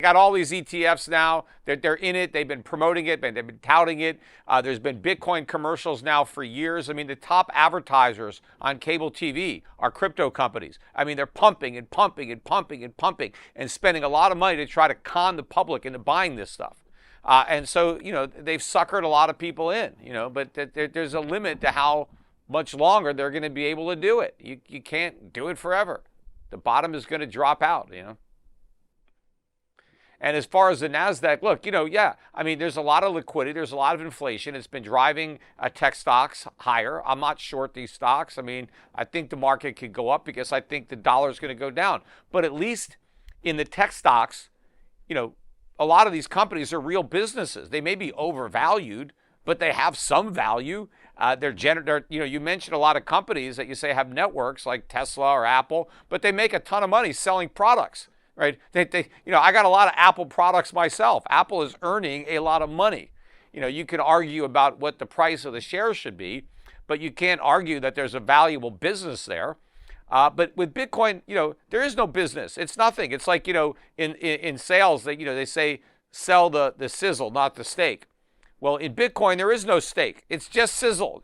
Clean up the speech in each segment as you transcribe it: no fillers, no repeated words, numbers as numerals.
got all these ETFs now. They're in it. They've been promoting it. They've been touting it. There's been Bitcoin commercials now for years. I mean, the top advertisers on cable TV are crypto companies. I mean, they're pumping and pumping and pumping and pumping and spending a lot of money to try to con the public into buying this stuff. And so, they've suckered a lot of people in, but there's a limit to how much longer they're going to be able to do it. You can't do it forever. The bottom is going to drop out, And as far as the NASDAQ, look, I mean, there's a lot of liquidity. There's a lot of inflation. It's been driving tech stocks higher. I'm not short these stocks. I mean, I think the market could go up because I think the dollar is going to go down. But at least in the tech stocks, a lot of these companies are real businesses. They may be overvalued, but they have some value. You mentioned a lot of companies that you say have networks like Tesla or Apple, but they make a ton of money selling products. Right? I got a lot of Apple products myself. Apple is earning a lot of money. You can argue about what the price of the shares should be, but you can't argue that there's a valuable business there. But with Bitcoin, there is no business. It's nothing. It's like, in sales that, they say sell the sizzle, not the steak. Well, in Bitcoin, there is no steak. It's just sizzle.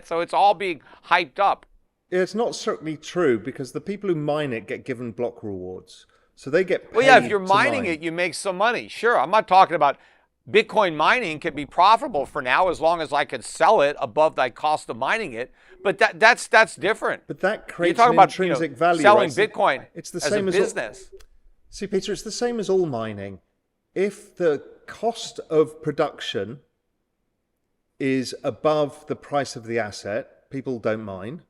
So it's all being hyped up. It's not certainly true because the people who mine it get given block rewards. So they get paid. Well, yeah, if you're mining it, you make some money. Sure, I'm not talking about Bitcoin mining can be profitable for now as long as I can sell it above the cost of mining it. But that's different. But that creates an intrinsic value. Selling Bitcoin it's the same as business. See, Peter, it's the same as all mining. If the cost of production is above the price of the asset, people don't mine.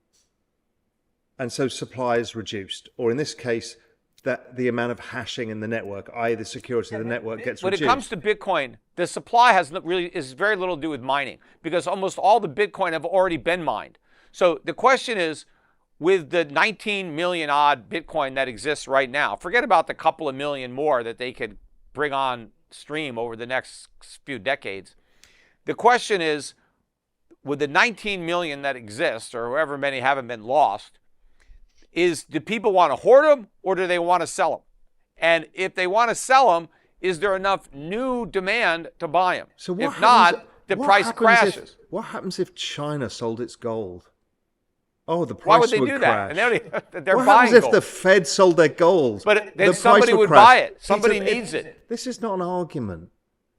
And so supply is reduced. Or in this case, that the amount of hashing in the network, i.e. the security of the network gets reduced. When it comes to Bitcoin, the supply is very little to do with mining because almost all the Bitcoin have already been mined. So the question is, with the 19 million odd Bitcoin that exists right now, forget about the couple of million more that they could bring on stream over the next few decades. The question is, with the 19 million that exist, or however many haven't been lost, do people want to hoard them or do they want to sell them? And if they want to sell them, is there enough new demand to buy them? So if not, the price crashes. What happens if China sold its gold? Oh, the price Why would they would do crash. that? They're what buying happens if gold. the Fed sold their gold? But then somebody would buy it. Somebody needs it. This is not an argument.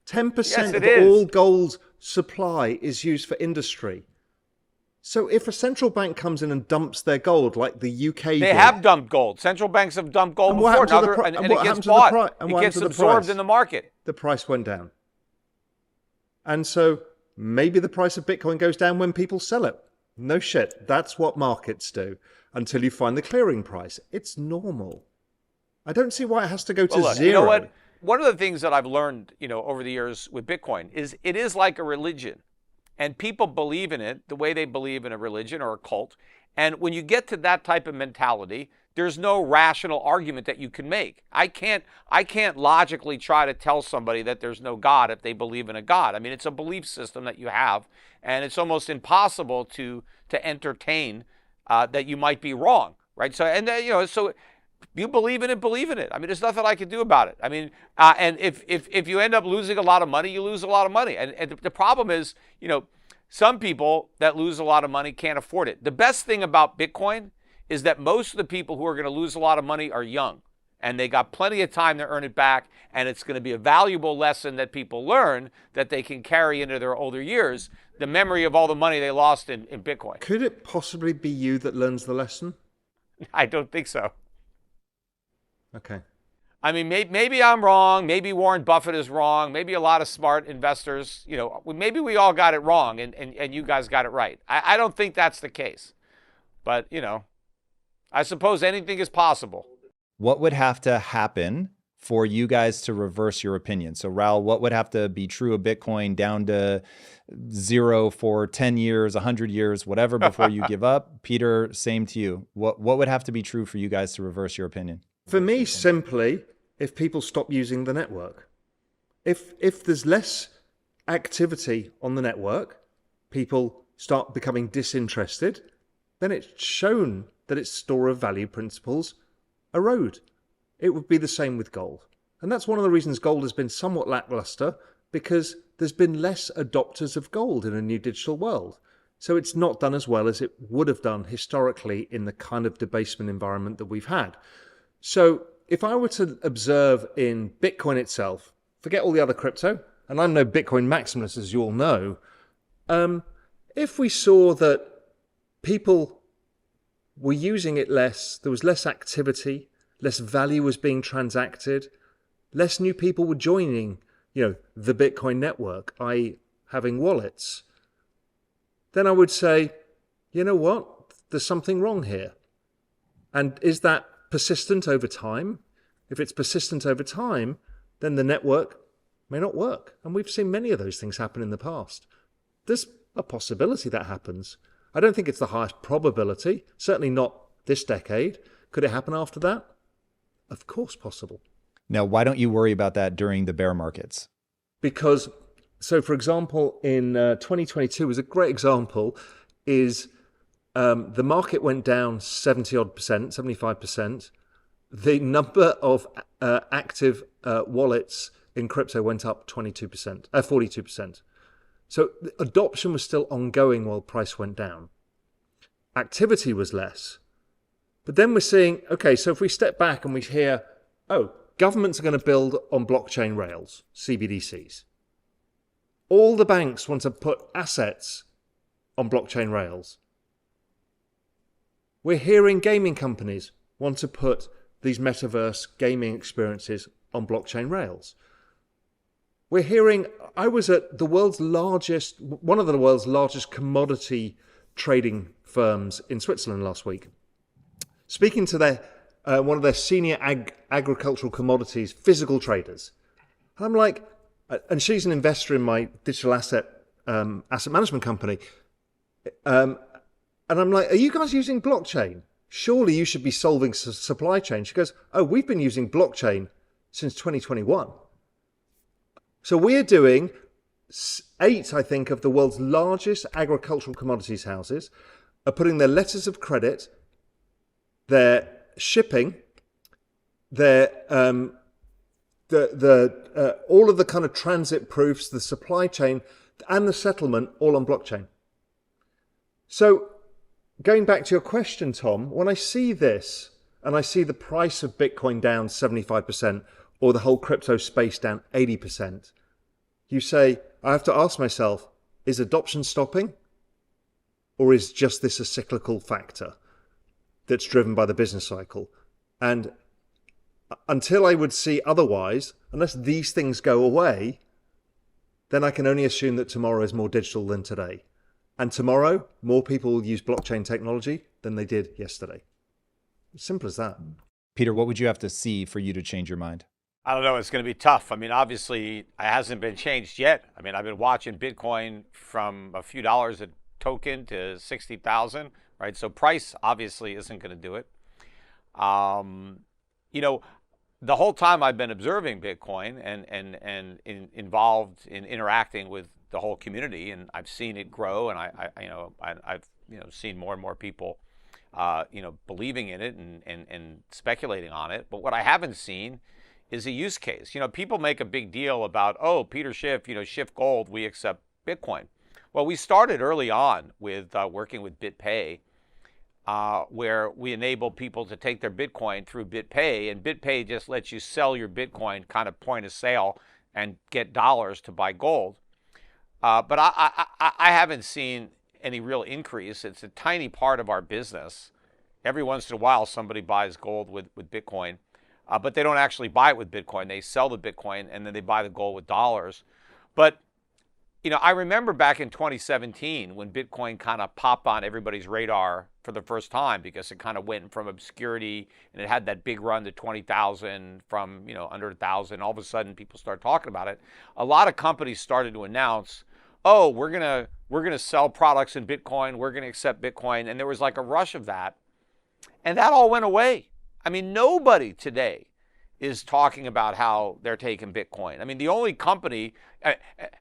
10% of is. all gold supply is used for industry. So if a central bank comes in and dumps their gold, like the UK did, they have dumped gold. Central banks have dumped gold before, and it gets bought. It gets absorbed in the market. The price went down. And so maybe the price of Bitcoin goes down when people sell it. No shit. That's what markets do until you find the clearing price. It's normal. I don't see why it has to go to zero. You know what? One of the things that I've learned, over the years with Bitcoin is it is like a religion. And people believe in it the way they believe in a religion or a cult. And when you get to that type of mentality, there's no rational argument that you can make. I can't logically try to tell somebody that there's no God if they believe in a God. I mean, it's a belief system that you have, and it's almost impossible to entertain that you might be wrong, right? So, so you believe in it, believe in it. I mean, there's nothing I can do about it. I mean, and if you end up losing a lot of money, you lose a lot of money. And the problem is, some people that lose a lot of money can't afford it. The best thing about Bitcoin is that most of the people who are going to lose a lot of money are young. And they got plenty of time to earn it back. And it's going to be a valuable lesson that people learn that they can carry into their older years, the memory of all the money they lost in Bitcoin. Could it possibly be you that learns the lesson? I don't think so. Okay. I mean, maybe I'm wrong. Maybe Warren Buffett is wrong. Maybe a lot of smart investors, maybe we all got it wrong and you guys got it right. I don't think that's the case. But, I suppose anything is possible. What would have to happen for you guys to reverse your opinion? So, Raoul, what would have to be true of Bitcoin down to zero for 10 years, 100 years, whatever, before you give up? Peter, same to you. What would have to be true for you guys to reverse your opinion? For me, simply, if people stop using the network. If there's less activity on the network, people start becoming disinterested, then it's shown that its store of value principles erode. It would be the same with gold. And that's one of the reasons gold has been somewhat lackluster, because there's been less adopters of gold in a new digital world. So it's not done as well as it would have done historically in the kind of debasement environment that we've had. So if I were to observe in Bitcoin itself, forget all the other crypto, and I'm no Bitcoin maximalist, as you all know, if we saw that people were using it less, there was less activity, less value was being transacted, less new people were joining, the Bitcoin network, i.e. having wallets, then I would say, you know what, there's something wrong here. And is that persistent over time? If it's persistent over time, then the network may not work. And we've seen many of those things happen in the past. There's a possibility that happens. I don't think it's the highest probability, certainly not this decade. Could it happen after that? Of course possible. Now, why don't you worry about that during the bear markets? Because, so for example, in 2022 was a great example, is the market went down 70-odd percent, 75%. The number of active wallets in crypto went up 42%. So adoption was still ongoing while price went down. Activity was less. But then we're seeing, okay, so if we step back and we hear, governments are going to build on blockchain rails, CBDCs. All the banks want to put assets on blockchain rails. We're hearing gaming companies want to put these metaverse gaming experiences on blockchain rails. We're hearing, I was at one of the world's largest commodity trading firms in Switzerland last week, speaking to one of their senior agricultural commodities physical traders. And I'm like, and she's an investor in my digital asset management company. And I'm like, are you guys using blockchain? Surely you should be solving supply chain. She goes, we've been using blockchain since 2021. So we're doing 8, I think, of the world's largest agricultural commodities houses are putting their letters of credit, their shipping, their all of the kind of transit proofs, the supply chain, and the settlement all on blockchain. So going back to your question, Tom, when I see this and I see the price of Bitcoin down 75% or the whole crypto space down 80%, you say, I have to ask myself, is adoption stopping? Or is just this a cyclical factor that's driven by the business cycle? And until I would see otherwise, unless these things go away, then I can only assume that tomorrow is more digital than today. And tomorrow, more people will use blockchain technology than they did yesterday. Simple as that. Peter, what would you have to see for you to change your mind? I don't know. It's going to be tough. I mean, obviously, it hasn't been changed yet. I mean, I've been watching Bitcoin from a few dollars a token to 60,000, right? So price obviously isn't going to do it. The whole time I've been observing Bitcoin and involved in interacting with the whole community, and I've seen it grow, and I've seen more and more people believing in it and speculating on it. But what I haven't seen is a use case. People make a big deal about, Peter Schiff, Schiff Gold, we accept Bitcoin. Well, we started early on with working with BitPay, where we enable people to take their Bitcoin through BitPay, and BitPay just lets you sell your Bitcoin kind of point of sale and get dollars to buy gold. But I haven't seen any real increase. It's a tiny part of our business. Every once in a while, somebody buys gold with Bitcoin, but they don't actually buy it with Bitcoin. They sell the Bitcoin, and then they buy the gold with dollars. But I remember back in 2017 when Bitcoin kind of popped on everybody's radar for the first time, because it kind of went from obscurity, and it had that big run to 20,000 from under 1,000. All of a sudden, people started talking about it. A lot of companies started to announce, we're gonna sell products in Bitcoin. We're gonna accept Bitcoin, and there was like a rush of that, and that all went away. I mean, nobody today is talking about how they're taking Bitcoin. I mean, the only company,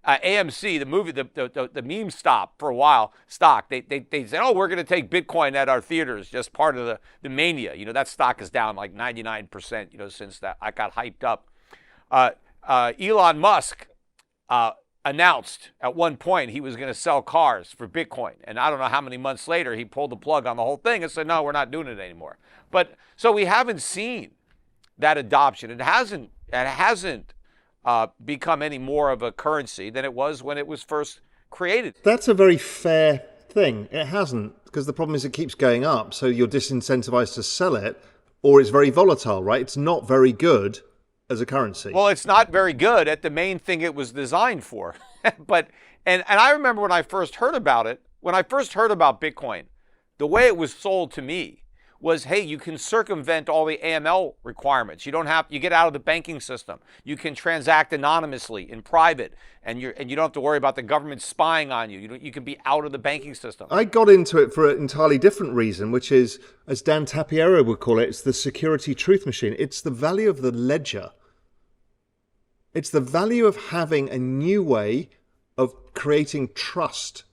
AMC, the movie, the meme stock for a while, they said, we're going to take Bitcoin at our theaters, just part of the mania. That stock is down like 99%, since that I got hyped up. Elon Musk announced at one point he was going to sell cars for Bitcoin. And I don't know how many months later he pulled the plug on the whole thing and said, no, we're not doing it anymore. But so we haven't seen that adoption. It hasn't become any more of a currency than it was when it was first created. That's a very fair thing. It hasn't, because the problem is it keeps going up. So you're disincentivized to sell it, or it's very volatile, right? It's not very good as a currency. Well, it's not very good at the main thing it was designed for. But and I remember when I first heard about it, when I first heard about Bitcoin, the way it was sold to me was, hey, you can circumvent all the AML requirements. You get out of the banking system. You can transact anonymously in private, and you don't have to worry about the government spying on you. You can be out of the banking system. I got into it for an entirely different reason, which is, as Dan Tapiero would call it, it's the security truth machine. It's the value of the ledger. It's the value of having a new way of creating trust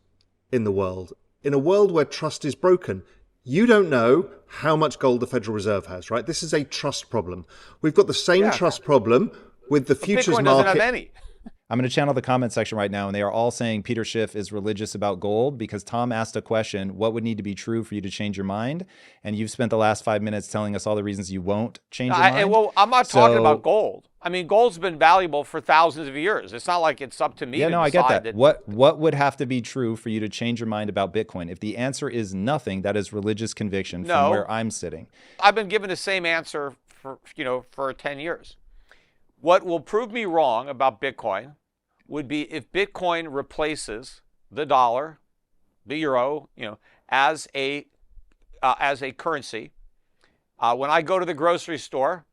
in the world. In a world where trust is broken, you don't know how much gold the Federal Reserve has, right? This is a trust problem. We've got the same trust problem with the futures Bitcoin market. doesn't have any. I'm going to channel the comment section right now, and they are all saying Peter Schiff is religious about gold because Tom asked a question, what would need to be true for you to change your mind? And you've spent the last 5 minutes telling us all the reasons you won't change your mind. Well, I'm not talking about gold. I mean, gold's been valuable for thousands of years. It's not like it's up to me to I get decide that. What would have to be true for you to change your mind about Bitcoin? If the answer is nothing, that is religious conviction from where I'm sitting. I've been given the same answer for 10 years. What will prove me wrong about Bitcoin would be if Bitcoin replaces the dollar, the euro, as a currency. When I go to the grocery store,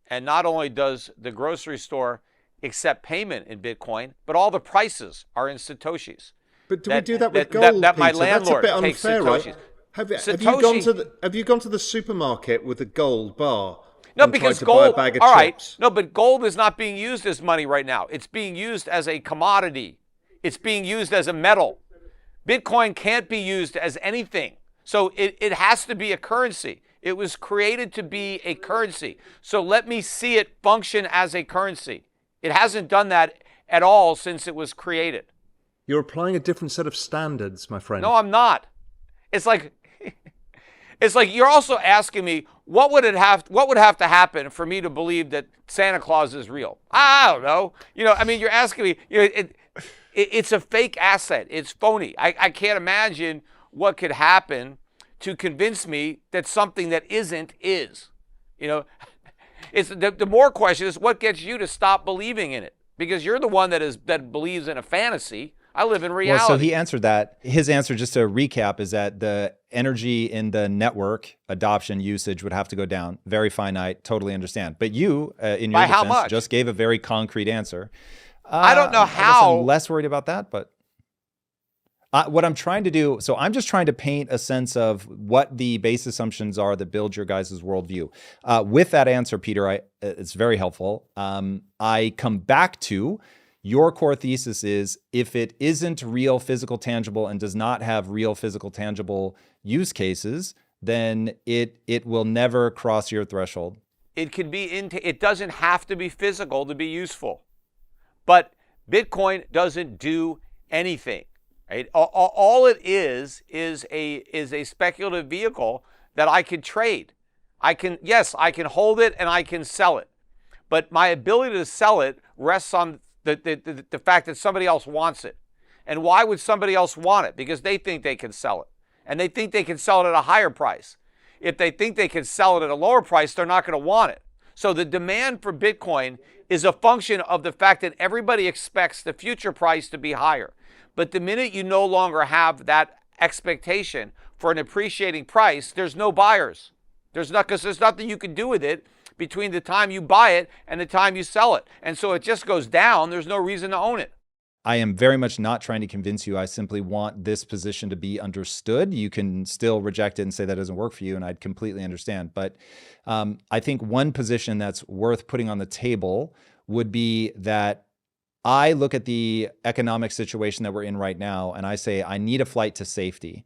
and not only does the grocery store accept payment in Bitcoin, but all the prices are in Satoshis. But do we do that with gold, that my Peter? landlord That's a bit takes unfair, Satoshis. right? Have you gone to the supermarket with a gold bar? No, and because tried to buy gold, a bag of all right, chips? no, but gold is not being used as money right now. It's being used as a commodity. It's being used as a metal. Bitcoin can't be used as anything. So it has to be a currency. It was created to be a currency. So let me see it function as a currency. It hasn't done that at all since it was created. You're applying a different set of standards, my friend. No, I'm not. It's like you're also asking me what would have to happen for me to believe that Santa Claus is real. I don't know. You're asking me. It's a fake asset. It's phony. I can't imagine what could happen to convince me that something that isn't is. It's the more question is what gets you to stop believing in it, because you're the one that believes in a fantasy. I live in reality. Well, so he answered that. His answer, just to recap, is that the energy in the network adoption usage would have to go down. Very finite, totally understand. But you, in your defense, just gave a very concrete answer. I don't know how. I'm less worried about that, but what I'm trying to do, so I'm just trying to paint a sense of what the base assumptions are that build your guys' worldview. With that answer, Peter, it's very helpful. I come back to your core thesis is if it isn't real, physical, tangible, and does not have real, physical, tangible use cases, then it will never cross your threshold. It doesn't have to be physical to be useful, but Bitcoin doesn't do anything. Right? All it is a speculative vehicle that I can trade. I can hold it and I can sell it, but my ability to sell it rests on the fact that somebody else wants it. And why would somebody else want it? Because they think they can sell it. And they think they can sell it at a higher price. If they think they can sell it at a lower price, they're not going to want it. So the demand for Bitcoin is a function of the fact that everybody expects the future price to be higher. But the minute you no longer have that expectation for an appreciating price, there's no buyers. Because there's nothing you can do with it between the time you buy it and the time you sell it. And so it just goes down. There's no reason to own it. I am very much not trying to convince you. I simply want this position to be understood. You can still reject it and say that doesn't work for you, and I'd completely understand. But I think one position that's worth putting on the table would be that I look at the economic situation that we're in right now, and I say I need a flight to safety.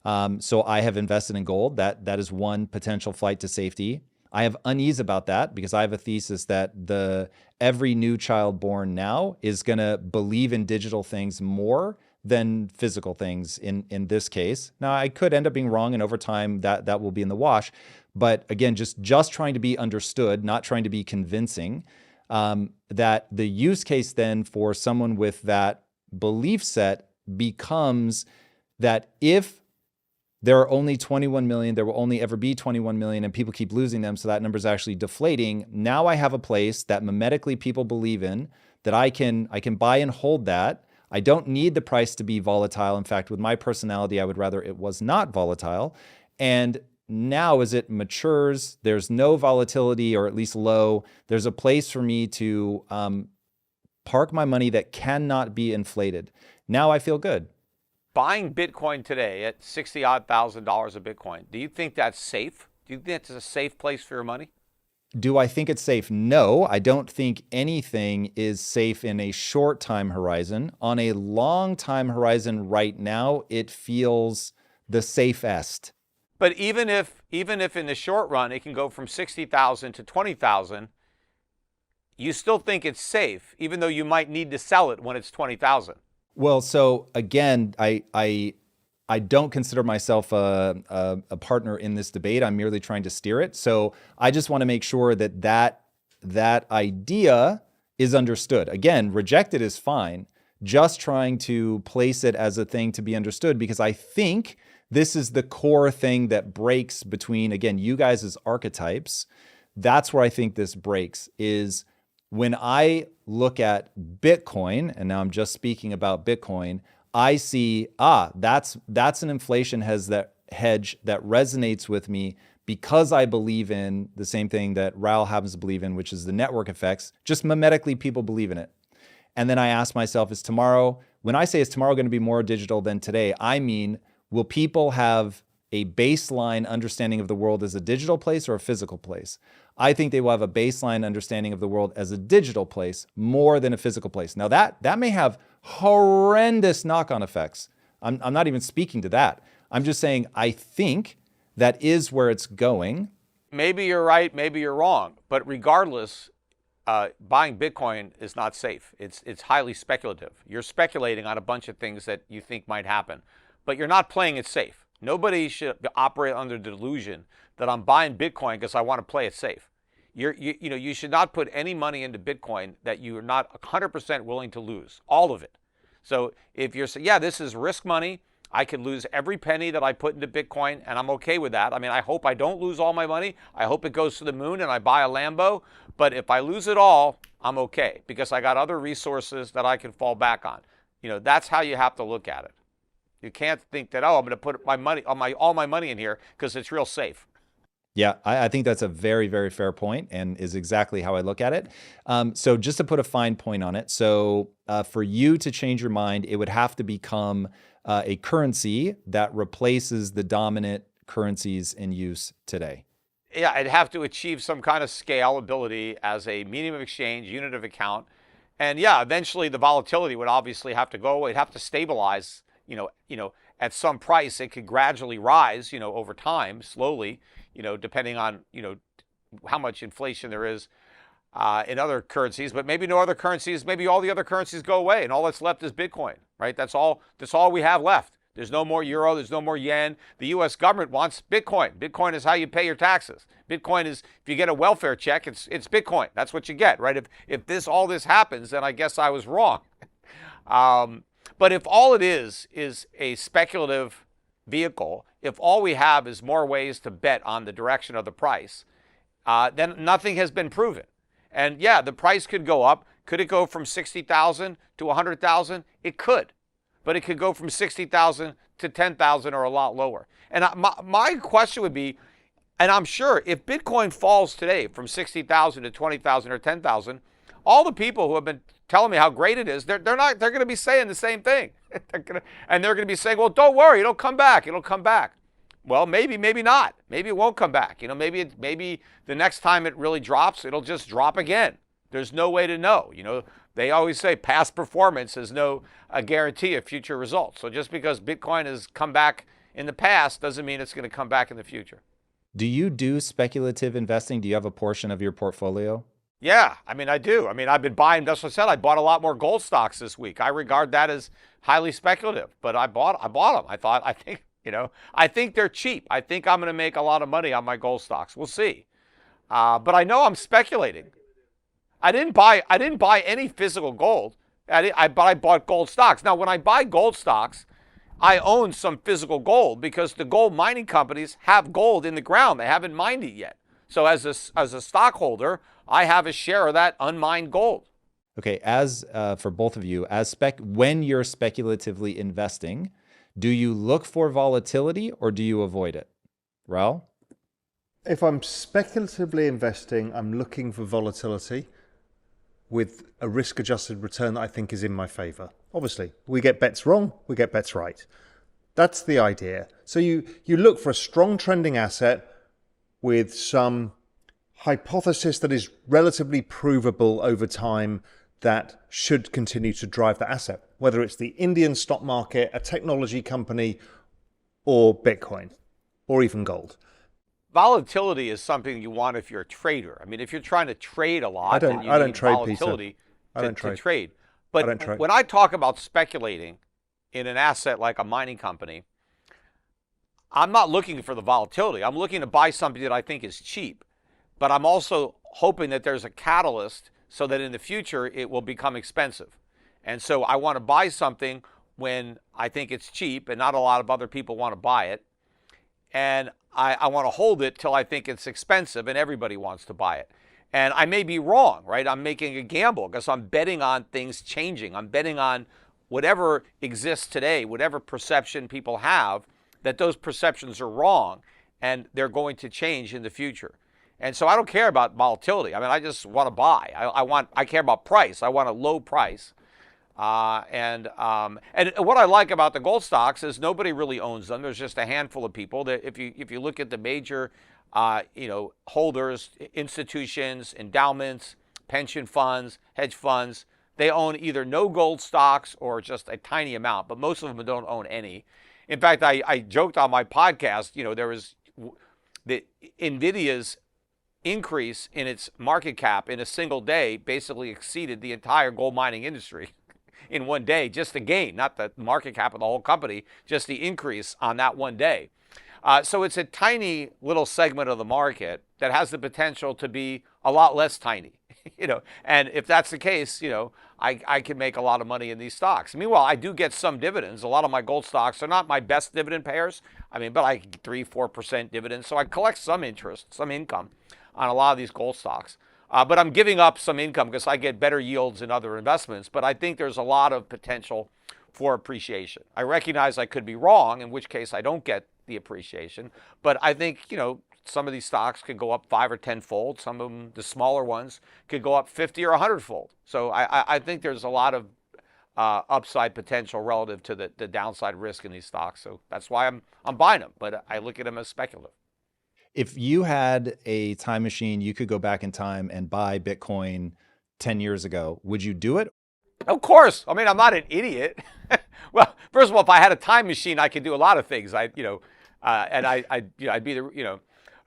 So I have invested in gold. That is one potential flight to safety. I have unease about that because I have a thesis that every new child born now is going to believe in digital things more than physical things in this case. Now, I could end up being wrong, and over time that will be in the wash. But again, just trying to be understood, not trying to be convincing, that the use case then for someone with that belief set becomes that if there are only 21 million, there will only ever be 21 million, and people keep losing them, so that number is actually deflating. Now I have a place that mimetically people believe in, that I can buy and hold that. I don't need the price to be volatile. In fact, with my personality, I would rather it was not volatile. And now as it matures, there's no volatility, or at least low. There's a place for me to park my money that cannot be inflated. Now I feel good. Buying Bitcoin today at $60,000 a Bitcoin, do you think that's safe? Do you think it's a safe place for your money? Do I think it's safe? No, I don't think anything is safe in a short time horizon. On a long time horizon right now, it feels the safest. But even if in the short run it can go from 60,000 to 20,000, you still think it's safe, even though you might need to sell it when it's 20,000. Well, so again, I don't consider myself a partner in this debate. I'm merely trying to steer it. So I just want to make sure that idea is understood. Again, rejected is fine. Just trying to place it as a thing to be understood, because I think this is the core thing that breaks between, again, you guys as archetypes. That's where I think this breaks, is when I look at Bitcoin, and now I'm just speaking about Bitcoin, I see, that's an inflation hedge that resonates with me because I believe in the same thing that Raoul happens to believe in, which is the network effects. Just mimetically, people believe in it. And then I ask myself, when I say is tomorrow going to be more digital than today, I mean, will people have a baseline understanding of the world as a digital place or a physical place? I think they will have a baseline understanding of the world as a digital place more than a physical place. Now that may have horrendous knock-on effects. I'm not even speaking to that. I'm just saying I think that is where it's going. Maybe you're right, maybe you're wrong. But regardless, buying Bitcoin is not safe. It's highly speculative. You're speculating on a bunch of things that you think might happen, but you're not playing it safe. Nobody should operate under the delusion that I'm buying Bitcoin because I want to play it safe. You should not put any money into Bitcoin that you are not 100% willing to lose, all of it. So if you're saying, yeah, this is risk money, I could lose every penny that I put into Bitcoin, and I'm okay with that. I mean, I hope I don't lose all my money. I hope it goes to the moon and I buy a Lambo. But if I lose it all, I'm okay because I got other resources that I can fall back on. That's how you have to look at it. You can't think that, I'm going to put my money all my money in here because it's real safe. Yeah, I think that's a very, very fair point and is exactly how I look at it. So just to put a fine point on it, so for you to change your mind, it would have to become a currency that replaces the dominant currencies in use today. Yeah, it'd have to achieve some kind of scalability as a medium of exchange, unit of account. And yeah, eventually the volatility would obviously have to go away. It'd have to stabilize, at some price. It could gradually rise, over time, slowly, depending on, how much inflation there is in other currencies, but maybe no other currencies, maybe all the other currencies go away and all that's left is Bitcoin, right? That's all we have left. There's no more euro, there's no more yen. The US government wants Bitcoin. Bitcoin is how you pay your taxes. Bitcoin is, if you get a welfare check, it's Bitcoin. That's what you get, right? If all this happens, then I guess I was wrong. But if all it is a speculative vehicle, if all we have is more ways to bet on the direction of the price, then nothing has been proven. And yeah, the price could go up. Could it go from 60,000 to 100,000? It could. But it could go from 60,000 to 10,000 or a lot lower. And my question would be, and I'm sure if Bitcoin falls today from 60,000 to 20,000 or 10,000, all the people who have been telling me how great it is, they're going to be saying the same thing. And they're going to be saying, well, don't worry, it'll come back. It'll come back. Well, maybe not. Maybe it won't come back. Maybe the next time it really drops, it'll just drop again. There's no way to know. They always say past performance is no guarantee of future results. So just because Bitcoin has come back in the past doesn't mean it's going to come back in the future. Do you do speculative investing? Do you have a portion of your portfolio? Yeah, I mean, I do. I mean, I've been buying, that's what I said. I bought a lot more gold stocks this week. I regard that as highly speculative, but I bought them. I think, I think they're cheap. I think I'm going to make a lot of money on my gold stocks. We'll see. But I know I'm speculating. I didn't buy any physical gold. But I bought gold stocks. Now, when I buy gold stocks, I own some physical gold because the gold mining companies have gold in the ground. They haven't mined it yet. So as a stockholder, I have a share of that unmined gold. Okay, as for both of you, when you're speculatively investing, do you look for volatility or do you avoid it? Raoul? If I'm speculatively investing, I'm looking for volatility with a risk-adjusted return that I think is in my favor. Obviously, we get bets wrong, we get bets right. That's the idea. So you look for a strong trending asset with some hypothesis that is relatively provable over time that should continue to drive the asset, whether it's the Indian stock market, a technology company, or Bitcoin, or even gold. Volatility is something you want if you're a trader. I mean, if you're trying to trade a lot, then you need trade, volatility Peter. to trade. But I don't trade. when I talk about speculating in an asset like a mining company, I'm not looking for the volatility. I'm looking to buy something that I think is cheap. But I'm also hoping that there's a catalyst so that in the future it will become expensive. And so I want to buy something when I think it's cheap and not a lot of other people want to buy it. And I want to hold it till I think it's expensive and everybody wants to buy it. And I may be wrong, right? I'm making a gamble because I'm betting on things changing. I'm betting on whatever exists today, whatever perception people have, that those perceptions are wrong and they're going to change in the future. And so I don't care about volatility. I mean, I just want to buy. I care about price. I want a low price. And what I like about the gold stocks is nobody really owns them. There's just a handful of people. That if you look at the major, holders, institutions, endowments, pension funds, hedge funds, they own either no gold stocks or just a tiny amount. But most of them don't own any. In fact, I joked on my podcast. There was the Nvidia's increase in its market cap in a single day basically exceeded the entire gold mining industry. In one day, just the gain, not the market cap of the whole company, just the increase on that one day. So it's a tiny little segment of the market that has the potential to be a lot less tiny, and if that's the case, I can make a lot of money in these stocks. Meanwhile, I do get some dividends. A lot of my gold stocks are not my best dividend payers. But I get 3-4% dividends. So I collect some interest, some income on a lot of these gold stocks. But I'm giving up some income because I get better yields in other investments. But I think there's a lot of potential for appreciation. I recognize I could be wrong, in which case I don't get the appreciation. But I think, some of these stocks could go up 5 or 10-fold. Some of them, the smaller ones, could go up 50 or 100-fold. So I think there's a lot of upside potential relative to the downside risk in these stocks. So that's why I'm buying them. But I look at them as speculative. If you had a time machine, you could go back in time and buy Bitcoin 10 years ago. Would you do it? Of course. I'm not an idiot. Well, first of all, if I had a time machine, I could do a lot of things. I'd be the.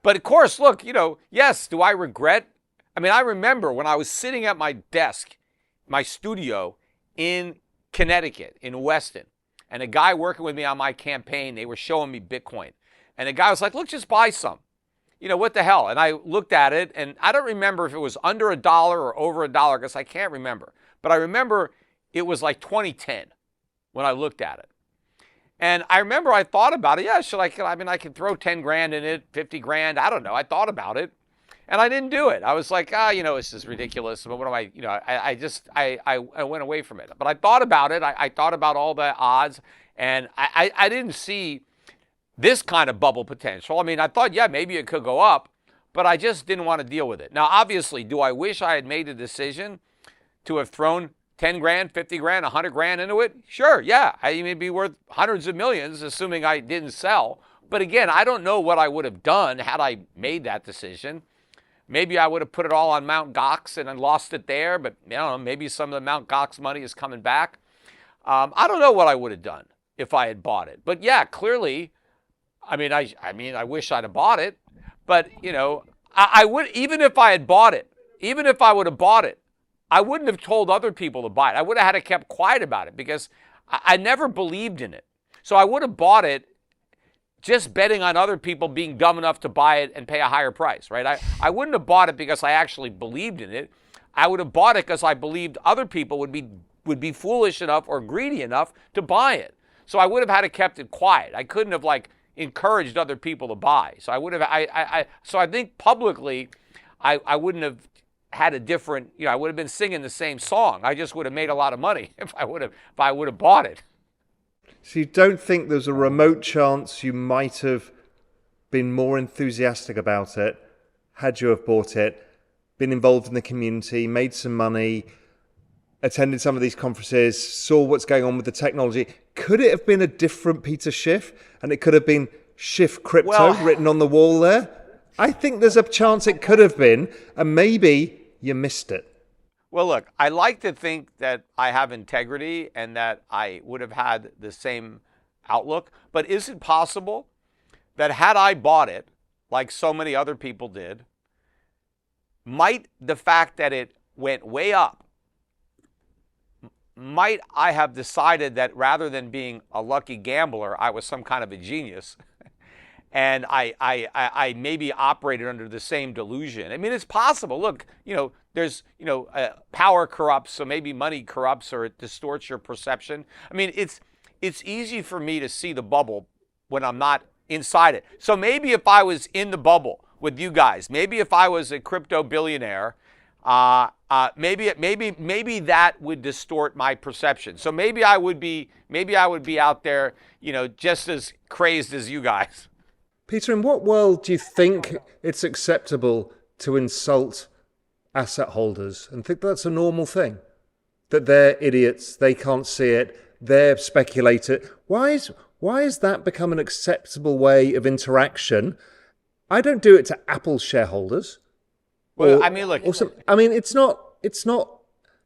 But of course, look, yes. Do I regret? I remember when I was sitting at my desk, my studio in Connecticut, in Weston, and a guy working with me on my campaign, they were showing me Bitcoin, and the guy was like, "Look, just buy some." What the hell? And I looked at it, and I don't remember if it was under $1 or over $1 because I can't remember. But I remember it was like 2010 when I looked at it. And I remember I thought about it. Yeah, I could throw 10 grand in it, 50 grand. I don't know. I thought about it, and I didn't do it. I was like, it's just ridiculous. But what am I went away from it. But I thought about it. I thought about all the odds, and I didn't see this kind of bubble potential. I thought, yeah, maybe it could go up, but I just didn't want to deal with it. Now, obviously, do I wish I had made the decision to have thrown 10 grand, 50 grand, 100 grand into it? Sure, yeah. It'd be worth hundreds of millions, assuming I didn't sell. But again, I don't know what I would have done had I made that decision. Maybe I would have put it all on Mt. Gox and then lost it there, but I don't know, maybe some of the Mt. Gox money is coming back. I don't know what I would have done if I had bought it. But yeah, clearly, I wish I'd have bought it, But, I would, even if I had bought it, even if I would have bought it, I wouldn't have told other people to buy it. I would have had to kept quiet about it because I never believed in it. So I would have bought it just betting on other people being dumb enough to buy it and pay a higher price, right? I wouldn't have bought it because I actually believed in it. I would have bought it because I believed other people would be foolish enough or greedy enough to buy it. So I would have had to kept it quiet. I couldn't have encouraged other people to buy. So I would have. So I think publicly, I wouldn't have had a different. I would have been singing the same song. I just would have made a lot of money if I would have bought it. So you don't think there's a remote chance you might have been more enthusiastic about it had you have bought it, been involved in the community, made some money, attended some of these conferences, saw what's going on with the technology? Could it have been a different Peter Schiff? And it could have been Schiff Crypto written on the wall there? I think there's a chance it could have been, and maybe you missed it. Well, look, I like to think that I have integrity and that I would have had the same outlook. But is it possible that had I bought it, like so many other people did, might the fact that it went way up, might I have decided that rather than being a lucky gambler, I was some kind of a genius? And I maybe operated under the same delusion. I mean, it's possible. Look, there's, power corrupts, so maybe money corrupts or it distorts your perception. I mean, it's easy for me to see the bubble when I'm not inside it. So maybe if I was in the bubble with you guys, maybe if I was a crypto billionaire, maybe that would distort my perception. So maybe I would be out there, just as crazed as you guys. Peter, in what world do you think it's acceptable to insult asset holders and think that's a normal thing? That they're idiots, they can't see it, they're speculating. Why has that become an acceptable way of interaction? I don't do it to Apple shareholders. Well, I mean, look. It's not.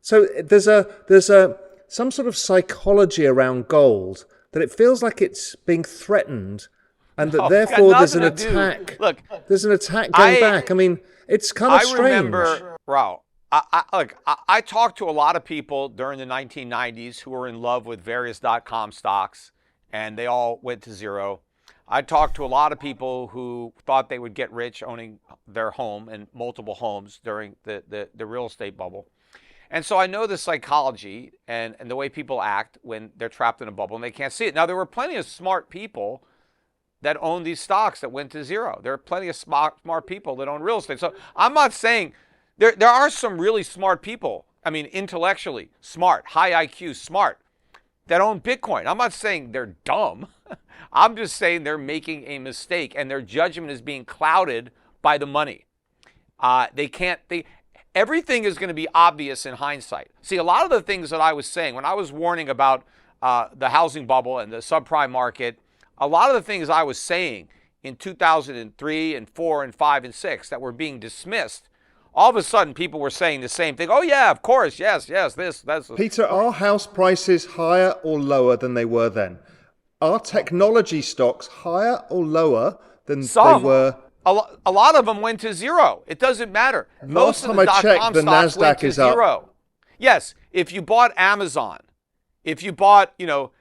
So there's some sort of psychology around gold that it feels like it's being threatened. And that therefore there's an attack. Look, there's an attack going back. I mean, it's kind of strange. I remember, Raoul, I talked to a lot of people during the 1990s who were in love with various .com stocks, and they all went to zero. I talked to a lot of people who thought they would get rich owning their home and multiple homes during the real estate bubble. And so I know the psychology and the way people act when they're trapped in a bubble and they can't see it. Now, there were plenty of smart people that own these stocks that went to zero. There are plenty of smart people that own real estate. So I'm not saying there are some really smart people, I mean, intellectually smart, high IQ, smart, that own Bitcoin. I'm not saying they're dumb. I'm just saying they're making a mistake and their judgment is being clouded by the money. Everything is going to be obvious in hindsight. See, a lot of the things that I was saying when I was warning about the housing bubble and the subprime market, a lot of the things I was saying in 2003 and 4 and 5 and 6 that were being dismissed, all of a sudden people were saying the same thing. Oh yeah, of course, yes, that's. Peter, are house prices higher or lower than they were then? Are technology stocks higher or lower than they were? A lot of them went to zero. It doesn't matter. Last time I checked, the Nasdaq is up. Zero. Yes, if you bought Amazon, if you bought eBay,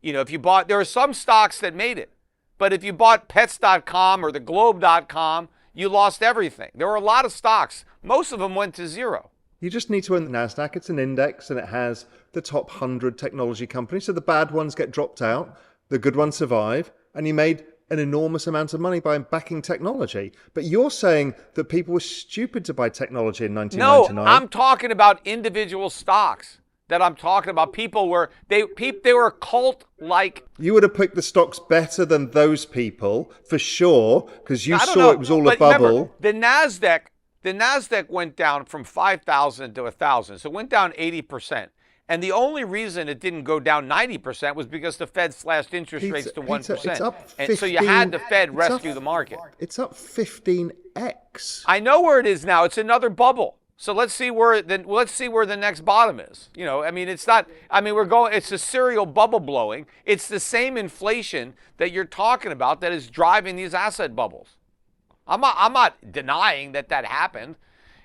if you bought, there are some stocks that made it, but if you bought Pets.com or the Globe.com, you lost everything. There were a lot of stocks. Most of them went to zero. You just need to own the Nasdaq. It's an index and it has the top 100 technology companies. So the bad ones get dropped out, the good ones survive, and you made an enormous amount of money by backing technology. But you're saying that people were stupid to buy technology in 1999. No, I'm talking about individual stocks. That I'm talking about. People were they were cult-like. You would have picked the stocks better than those people for sure, because you saw it was all a bubble. Remember, the Nasdaq went down from 5,000 to 1,000, so it went down 80%. And the only reason it didn't go down 90% was because the Fed slashed interest rates to 1%. It's up 15, and so you had the Fed rescue the market. It's up 15x. I know where it is now. It's another bubble. So let's see where the next bottom is. You know, I mean, it's not. I mean, it's a serial bubble blowing. It's the same inflation that you're talking about that is driving these asset bubbles. I'm not denying that happened.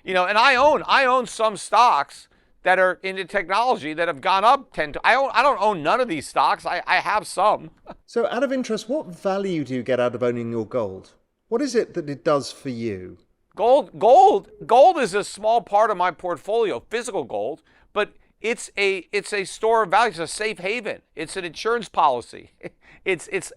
You know, and I own some stocks that are into technology that have gone up 10 to, I don't own none of these stocks. I have some. So out of interest, what value do you get out of owning your gold? What is it that it does for you? Gold is a small part of my portfolio, physical gold, but it's a store of value. It's a safe haven. It's an insurance policy.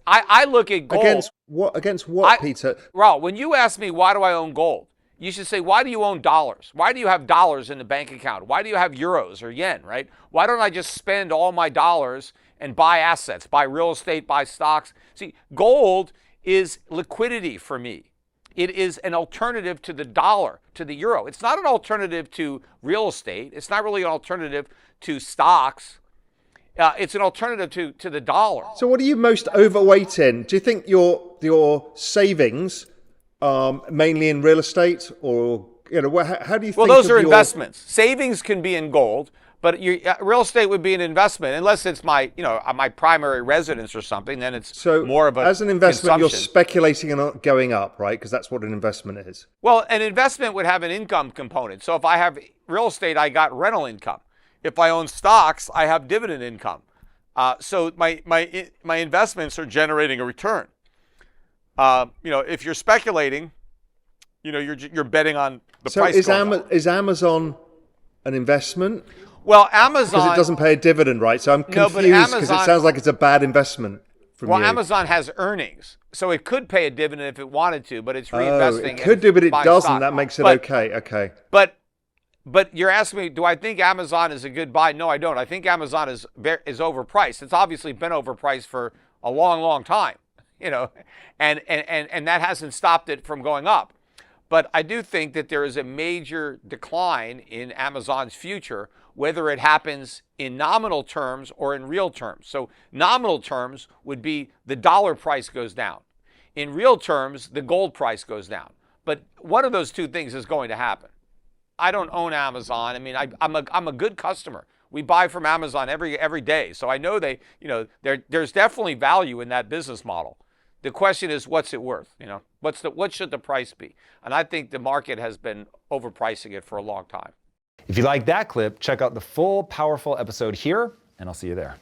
I look at gold. Against what, Peter? Raoul, when you ask me why do I own gold, you should say, why do you own dollars? Why do you have dollars in the bank account? Why do you have euros or yen, right? Why don't I just spend all my dollars and buy assets, buy real estate, buy stocks? See, gold is liquidity for me. It is an alternative to the dollar, to the euro. It's not an alternative to real estate. It's not really an alternative to stocks. It's an alternative to the dollar. So what are you most overweight in? Do you think your savings are mainly in real estate, or how do you think? Well, those are investments. Savings can be in gold, but real estate would be an investment unless it's my primary residence or something. Then it's more of a as an investment. Consumption. You're speculating on it going up, right? Because that's what an investment is. Well, an investment would have an income component. So if I have real estate, I got rental income. If I own stocks, I have dividend income. So my investments are generating a return. If you're speculating, you're betting on the price. Is Amazon an investment? Well, Amazon, because it doesn't pay a dividend, right? So I'm confused because it sounds like it's a bad investment from you. Amazon has earnings, so it could pay a dividend if it wanted to, but it's reinvesting. It could do, but it doesn't. Stock. That makes it okay. Okay. But you're asking me, do I think Amazon is a good buy? No, I don't. I think Amazon is overpriced. It's obviously been overpriced for a long, long time, and that hasn't stopped it from going up. But I do think that there is a major decline in Amazon's future, whether it happens in nominal terms or in real terms. So nominal terms would be the dollar price goes down. In real terms, the gold price goes down. But one of those two things is going to happen. I don't own Amazon. I mean, I'm a good customer. We buy from Amazon every day. So I know there's definitely value in that business model. The question is, what's it worth? What should the price be? And I think the market has been overpricing it for a long time. If you like that clip, check out the full powerful episode here, and I'll see you there.